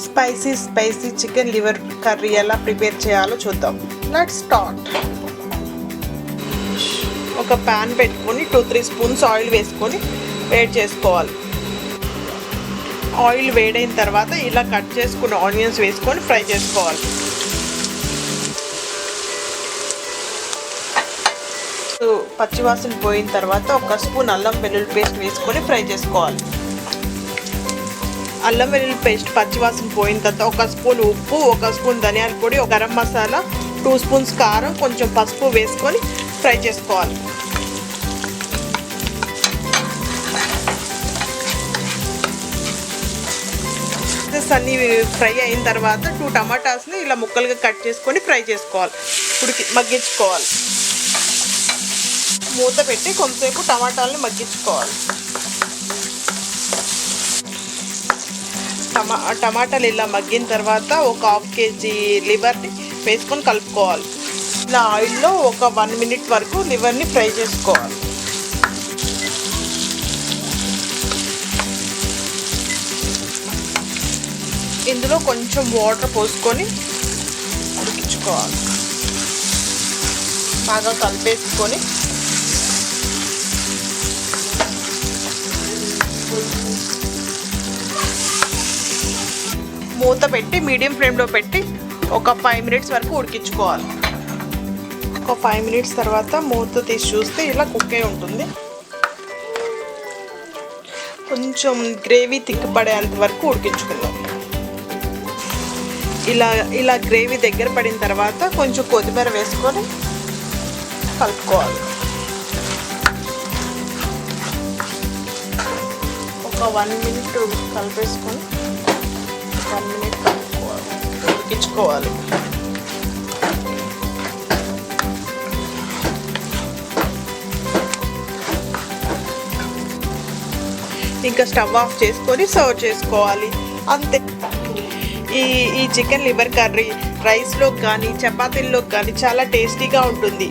Spicy chicken liver curry ఎలా prepare చేయాలో చూద్దాం. Let's start. ఒక ప్యాన్ పెట్టుకొని 2-3 స్పూన్స్ ఆయిల్ వేసుకొని వేడి చేసుకోవాలి. ఆయిల్ వేడైన తర్వాత ఇలా కట్ చేసుకున్న ఆనియన్స్ వేసుకొని ఫ్రై చేసుకోవాలి. పచ్చివాసన పోయిన తర్వాత 1 స్పూన్ అల్లం వెల్లుల్లి పేస్ట్ వేసుకొని ఫ్రై చేసుకోవాలి. అల్లం వెల్లుల్లి పేస్ట్ పచ్చివాసన పోయిన తర్వాత 1 స్పూన్ ఉప్పు, 1 స్పూన్ ధనియాల పొడి, గరం మసాలా, 2 స్పూన్స్ కారం, కొంచెం పసుపు వేసుకొని ఫ్రై చేసుకోవాలి. అన్నీ ఫ్రై అయిన తర్వాత 2 టమాటాస్ని ఇలా ముక్కలుగా కట్ చేసుకొని ఫ్రై చేసుకోవాలి, మగ్గించుకోవాలి. మూత పెట్టి కొంతసేపు టమాటాలని మగ్గించుకోవాలి. టమాటాలు ఇలా మగ్గిన తర్వాత ఒక 1/2 కేజీ లివర్ని వేసుకొని కలుపుకోవాలి. ఇలా ఆయిల్లో ఒక 1 మినిట్ వరకు లివర్ని ఫ్రై చేసుకోవాలి. ఇందులో కొంచెం వాటర్ పోసుకొని ఉడికించుకోవాలి. బాగా కలిపేసుకొని మూత పెట్టి మీడియం ఫ్లేమ్లో పెట్టి ఒక 5 మినిట్స్ వరకు ఉడికించుకోవాలి. ఒక 5 మినిట్స్ తర్వాత మూత తీసి చూస్తే ఇలా కుక్ అయి ఉంటుంది. కొంచెం గ్రేవీ తిక్కపడేంత వరకు ఉడికించుకుందాం. ఇలా గ్రేవీ దగ్గర పడిన తర్వాత కొంచెం కొత్తిమీర వేసుకొని కలుపుకోవాలి. ఒక 1 మినిట్ కలిపేసుకొని 1 మినిట్ కలుపుకోవాలి, ఉడికించుకోవాలి. ఇంకా స్టవ్ ఆఫ్ చేసుకొని సర్వ్ చేసుకోవాలి. అంతే. ఈ చికెన్ లివర్ కర్రీ రైస్లో కానీ చపాతీల్లోకి కానీ చాలా టేస్టీగా ఉంటుంది.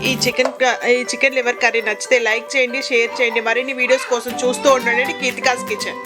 ఈ చికెన్ లివర్ కర్రీ నచ్చితే లైక్ చేయండి, షేర్ చేయండి. మరిన్ని వీడియోస్ కోసం చూస్తూ ఉండండి కీర్తికాస్ కిచెన్.